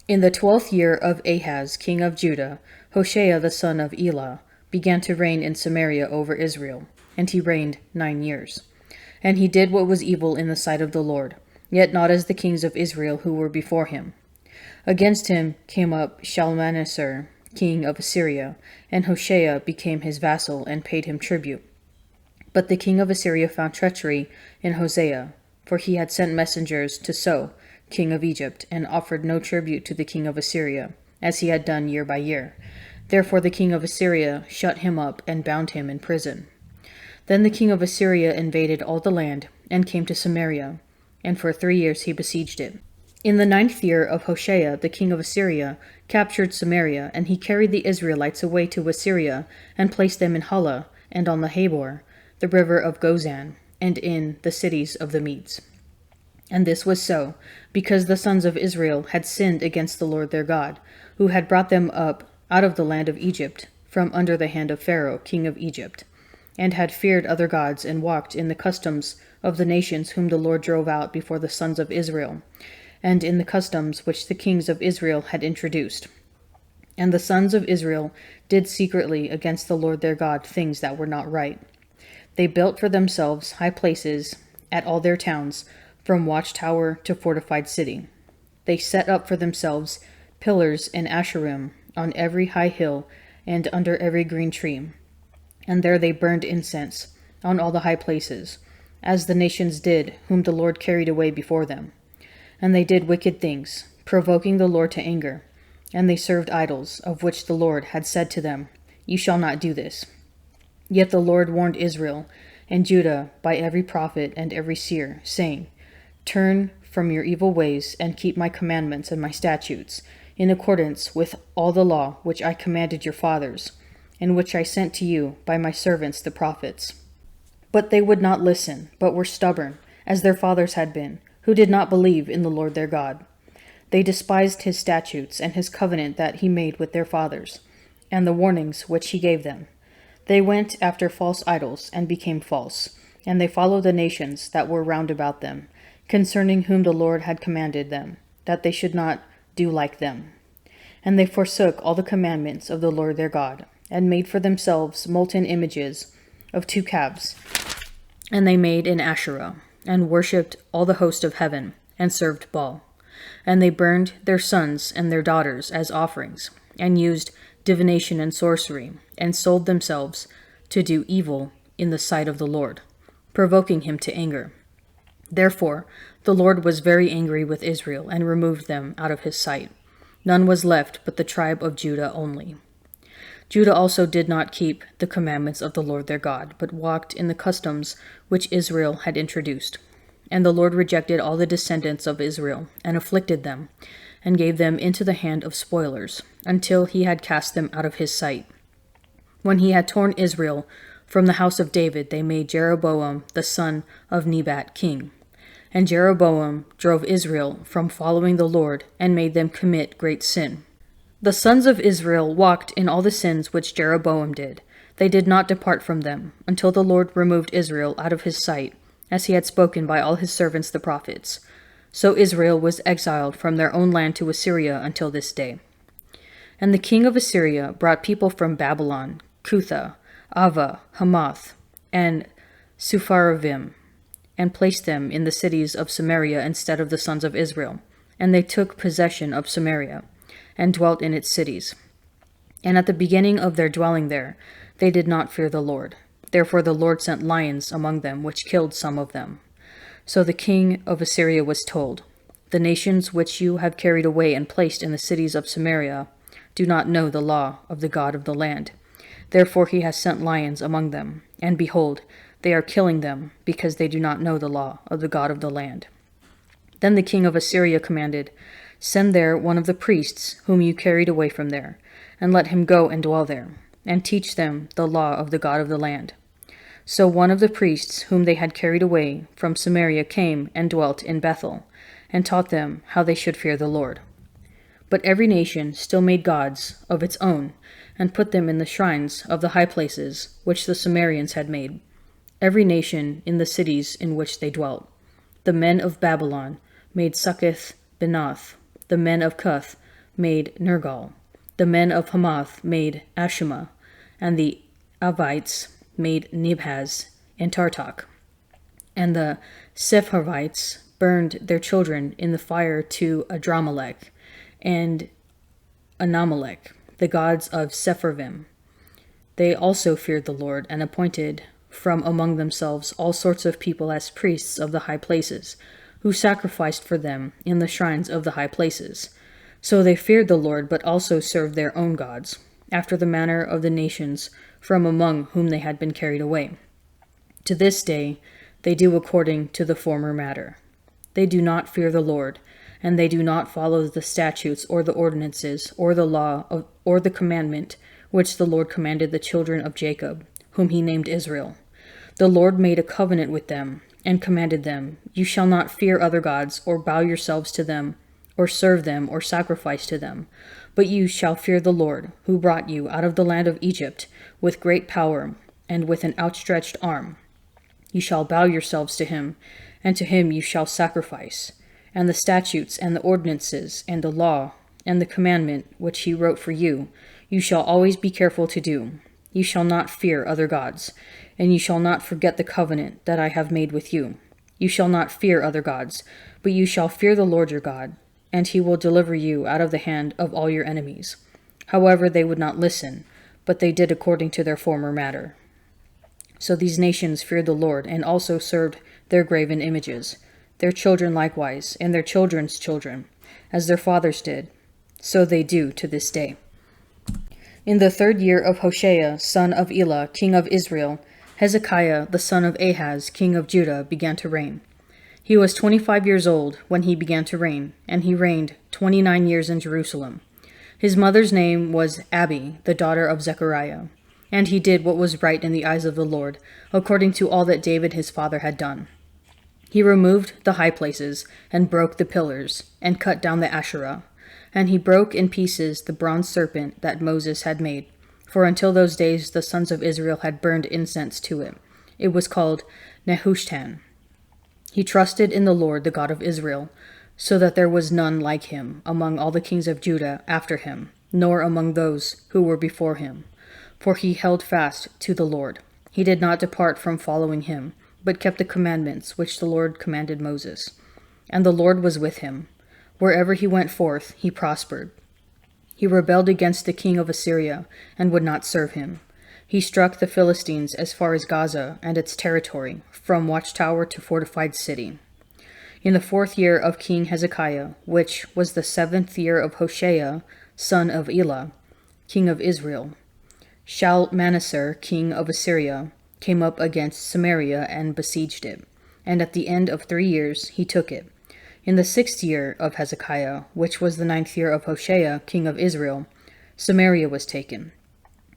In the 12th year of Ahaz, king of Judah, Hoshea the son of Elah began to reign in Samaria over Israel, and he reigned 9 years. And he did what was evil in the sight of the Lord, yet not as the kings of Israel who were before him. Against him came up Shalmaneser, king of Assyria, and Hoshea became his vassal and paid him tribute. But the king of Assyria found treachery in Hosea, for he had sent messengers to So, king of Egypt, and offered no tribute to the king of Assyria, as he had done year by year. Therefore the king of Assyria shut him up and bound him in prison. Then the king of Assyria invaded all the land, and came to Samaria, and for 3 years he besieged it. In the 9th year of Hoshea, the king of Assyria captured Samaria, and he carried the Israelites away to Assyria, and placed them in Hala, and on the Habor, the river of Gozan, and in the cities of the Medes. And this was so, because the sons of Israel had sinned against the Lord their God, who had brought them up out of the land of Egypt, from under the hand of Pharaoh, king of Egypt, and had feared other gods, and walked in the customs of the nations whom the Lord drove out before the sons of Israel, and in the customs which the kings of Israel had introduced. And the sons of Israel did secretly against the Lord their God things that were not right. They built for themselves high places at all their towns, from watchtower to fortified city. They set up for themselves pillars and asherim on every high hill and under every green tree. And there they burned incense on all the high places, as the nations did, whom the Lord carried away before them. And they did wicked things, provoking the Lord to anger. And they served idols, of which the Lord had said to them, "You shall not do this." Yet the Lord warned Israel and Judah by every prophet and every seer, saying, "Turn from your evil ways, and keep my commandments and my statutes, in accordance with all the law which I commanded your fathers, and which I sent to you by my servants the prophets." But they would not listen, but were stubborn, as their fathers had been, who did not believe in the Lord their God. They despised his statutes and his covenant that he made with their fathers, and the warnings which he gave them. They went after false idols, and became false, and they followed the nations that were round about them, concerning whom the Lord had commanded them, that they should not do like them. And they forsook all the commandments of the Lord their God, and made for themselves molten images of 2 calves. And they made an Asherah, and worshipped all the host of heaven, and served Baal. And they burned their sons and their daughters as offerings, and used divination and sorcery, and sold themselves to do evil in the sight of the Lord, provoking him to anger. Therefore the Lord was very angry with Israel, and removed them out of his sight. None was left but the tribe of Judah only. Judah also did not keep the commandments of the Lord their God, but walked in the customs which Israel had introduced. And the Lord rejected all the descendants of Israel, and afflicted them, and gave them into the hand of spoilers, until he had cast them out of his sight. When he had torn Israel from the house of David, they made Jeroboam the son of Nebat king. And Jeroboam drove Israel from following the Lord, and made them commit great sin. The sons of Israel walked in all the sins which Jeroboam did. They did not depart from them, until the Lord removed Israel out of his sight, as he had spoken by all his servants the prophets. So Israel was exiled from their own land to Assyria until this day. And the king of Assyria brought people from Babylon, Cutha, Ava, Hamath, and Sepharvaim, and placed them in the cities of Samaria instead of the sons of Israel. And they took possession of Samaria, and dwelt in its cities. And at the beginning of their dwelling there, they did not fear the Lord. Therefore the Lord sent lions among them, which killed some of them. So the king of Assyria was told, "The nations which you have carried away and placed in the cities of Samaria do not know the law of the God of the land. Therefore he has sent lions among them, and behold, they are killing them, because they do not know the law of the God of the land." Then the king of Assyria commanded, "Send there one of the priests whom you carried away from there, and let him go and dwell there, and teach them the law of the God of the land." So one of the priests whom they had carried away from Samaria came and dwelt in Bethel, and taught them how they should fear the Lord. But every nation still made gods of its own, and put them in the shrines of the high places which the Sumerians had made, every nation in the cities in which they dwelt. The men of Babylon made Succoth Benoth, the men of Cuth made Nergal. The men of Hamath made Ashima, and the Avites made Nibhaz and Tartak. And the Sepharvites burned their children in the fire to Adramelech and Anamelech, the gods of Sepharvim. They also feared the Lord, and appointed from among themselves all sorts of people as priests of the high places, who sacrificed for them in the shrines of the high places. So they feared the Lord, but also served their own gods, after the manner of the nations from among whom they had been carried away. To this day they do according to the former matter. They do not fear the Lord, and they do not follow the statutes or the ordinances or the law or the commandment which the Lord commanded the children of Jacob, whom he named Israel. The Lord made a covenant with them, and commanded them, "You shall not fear other gods, or bow yourselves to them, or serve them, or sacrifice to them. But you shall fear the Lord, who brought you out of the land of Egypt with great power and with an outstretched arm. You shall bow yourselves to him, and to him you shall sacrifice. And the statutes and the ordinances and the law and the commandment which he wrote for you, you shall always be careful to do. You shall not fear other gods, and you shall not forget the covenant that I have made with you. You shall not fear other gods, but you shall fear the Lord your God, and he will deliver you out of the hand of all your enemies." However, they would not listen, but they did according to their former matter. So these nations feared the Lord, and also served their graven images, their children likewise, and their children's children, as their fathers did. So they do to this day. In the 3rd year of Hoshea, son of Elah, king of Israel, Hezekiah, the son of Ahaz, king of Judah, began to reign. He was 25 years old when he began to reign, and he reigned 29 years in Jerusalem. His mother's name was Abi, the daughter of Zechariah. And he did what was right in the eyes of the Lord, according to all that David his father had done. He removed the high places, and broke the pillars, and cut down the Asherah. And he broke in pieces the bronze serpent that Moses had made, for until those days the sons of Israel had burned incense to it. It was called Nehushtan. He trusted in the Lord, the God of Israel, so that there was none like him among all the kings of Judah after him, nor among those who were before him. For he held fast to the Lord. He did not depart from following him, but kept the commandments which the Lord commanded Moses. And the Lord was with him. Wherever he went forth, he prospered. He rebelled against the king of Assyria, and would not serve him. He struck the Philistines as far as Gaza and its territory, from watchtower to fortified city. In the 4th year of King Hezekiah, which was the 7th year of Hoshea, son of Elah, king of Israel, Shalmaneser, king of Assyria, came up against Samaria and besieged it, and at the end of 3 years he took it. In the 6th year of Hezekiah, which was the 9th year of Hoshea, king of Israel, Samaria was taken.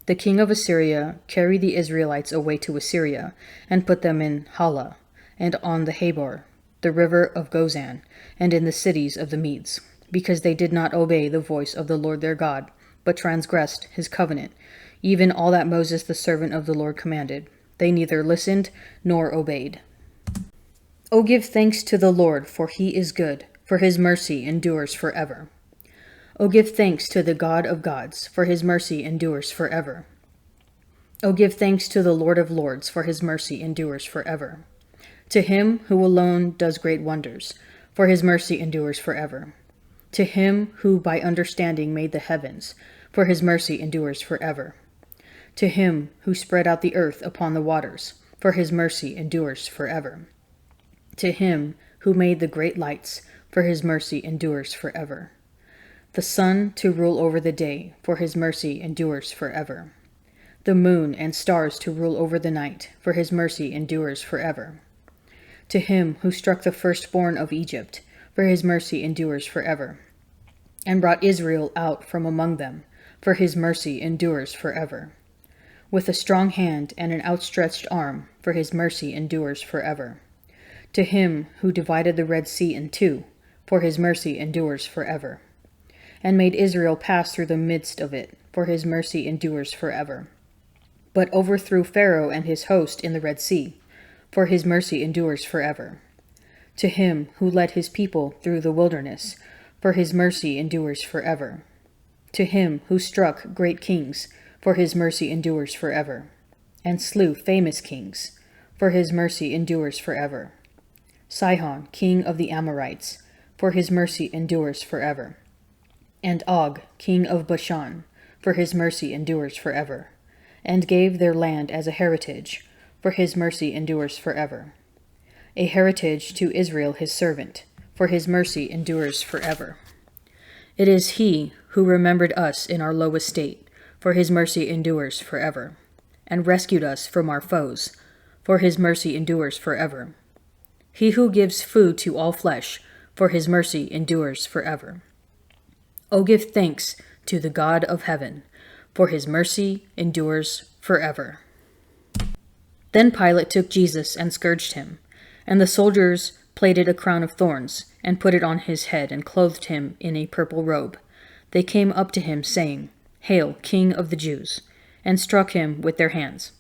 The king of Assyria carried the Israelites away to Assyria, and put them in Hala, and on the Habor, the river of Gozan, and in the cities of the Medes, because they did not obey the voice of the Lord their God, but transgressed his covenant, even all that Moses the servant of the Lord commanded. They neither listened nor obeyed. O give thanks to the Lord, for he is good, for his mercy endures forever. O give thanks to the God of gods, for his mercy endures forever. O give thanks to the Lord of lords, for his mercy endures forever. To him who alone does great wonders, for his mercy endures forever. To him who by understanding made the heavens, for his mercy endures forever. To him who spread out the earth upon the waters, for his mercy endures forever. To him who made the great lights, for his mercy endures forever. The sun to rule over the day, for his mercy endures forever. The moon and stars to rule over the night, for his mercy endures forever. To him who struck the firstborn of Egypt, for his mercy endures forever. And brought Israel out from among them, for his mercy endures forever. With a strong hand and an outstretched arm, for his mercy endures forever. To him who divided the Red Sea in two, for his mercy endures forever. And made Israel pass through the midst of it, for his mercy endures forever. But overthrew Pharaoh and his host in the Red Sea, for his mercy endures forever. To him who led his people through the wilderness, for his mercy endures forever. to him who struck great kings, for his mercy endures forever, and slew famous kings, for his mercy endures forever. Sihon, king of the Amorites, for his mercy endures forever. And Og, king of Bashan, for his mercy endures forever, and gave their land as a heritage, for his mercy endures forever. A heritage to Israel his servant, for his mercy endures forever. It is he who remembered us in our low estate, for his mercy endures forever, and rescued us from our foes, for his mercy endures forever. He who gives food to all flesh, for his mercy endures forever. O give thanks to the God of heaven, for his mercy endures forever. Then Pilate took Jesus and scourged him, and the soldiers plaited a crown of thorns, and put it on his head, and clothed him in a purple robe. They came up to him, saying, Hail, King of the Jews, and struck him with their hands.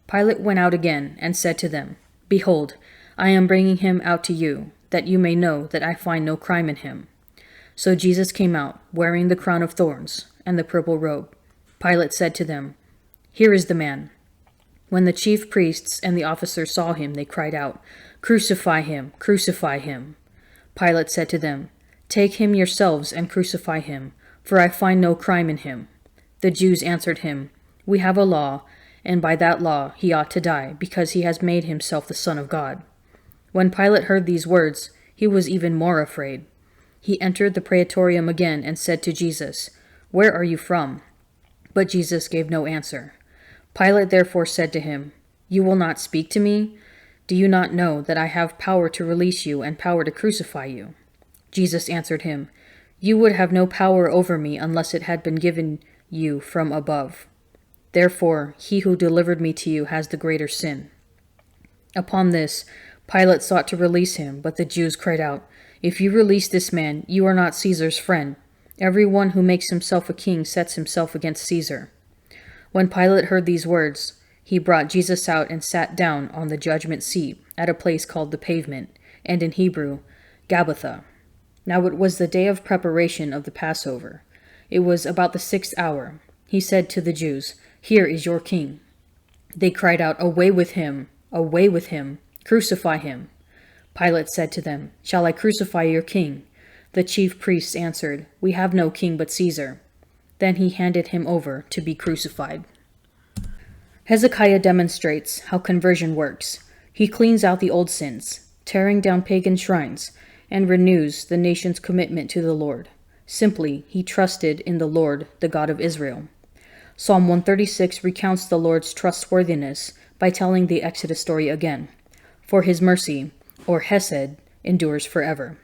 Pilate went out again, and said to them, Behold, I am bringing him out to you, that you may know that I find no crime in him. So Jesus came out, wearing the crown of thorns and the purple robe. Pilate said to them, Here is the man. When the chief priests and the officers saw him, they cried out, Crucify him, crucify him. Pilate said to them, Take him yourselves and crucify him, for I find no crime in him. The Jews answered him, We have a law, and by that law he ought to die, because he has made himself the Son of God. When Pilate heard these words, he was even more afraid. He entered the praetorium again and said to Jesus, Where are you from? But Jesus gave no answer. Pilate therefore said to him, You will not speak to me? Do you not know that I have power to release you and power to crucify you? Jesus answered him, You would have no power over me unless it had been given you from above. Therefore, he who delivered me to you has the greater sin. Upon this, Pilate sought to release him, but the Jews cried out, If you release this man, you are not Caesar's friend. Everyone who makes himself a king sets himself against Caesar. When Pilate heard these words, he brought Jesus out and sat down on the judgment seat at a place called the Pavement, and in Hebrew, Gabbatha. Now it was the day of preparation of the Passover. It was about the 6th hour. He said to the Jews, Here is your king. They cried out, Away with him! Away with him! Crucify him! Pilate said to them, Shall I crucify your king? The chief priests answered, We have no king but Caesar. Then he handed him over to be crucified. Hezekiah demonstrates how conversion works. He cleans out the old sins, tearing down pagan shrines, and renews the nation's commitment to the Lord. Simply, he trusted in the Lord, the God of Israel. Psalm 136 recounts the Lord's trustworthiness by telling the Exodus story again. For his mercy, or Hesed, endures forever.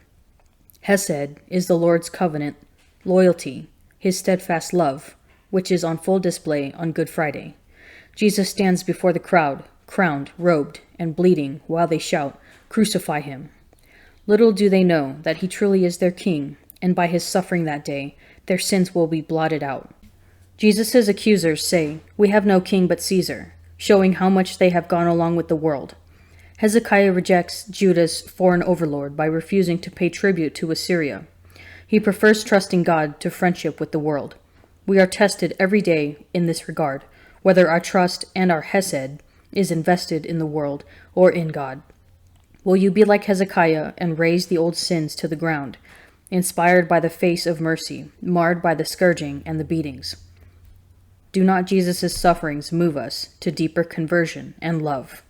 Hesed is the Lord's covenant, loyalty, his steadfast love, which is on full display on Good Friday. Jesus stands before the crowd, crowned, robed, and bleeding, while they shout, Crucify him. Little do they know that he truly is their king, and by his suffering that day, their sins will be blotted out. Jesus' accusers say, We have no king but Caesar, showing how much they have gone along with the world. Hezekiah rejects Judah's foreign overlord by refusing to pay tribute to Assyria. He prefers trusting God to friendship with the world. We are tested every day in this regard, whether our trust and our Hesed is invested in the world or in God. Will you be like Hezekiah and raze the old sins to the ground, inspired by the face of mercy, marred by the scourging and the beatings? Do not Jesus' sufferings move us to deeper conversion and love?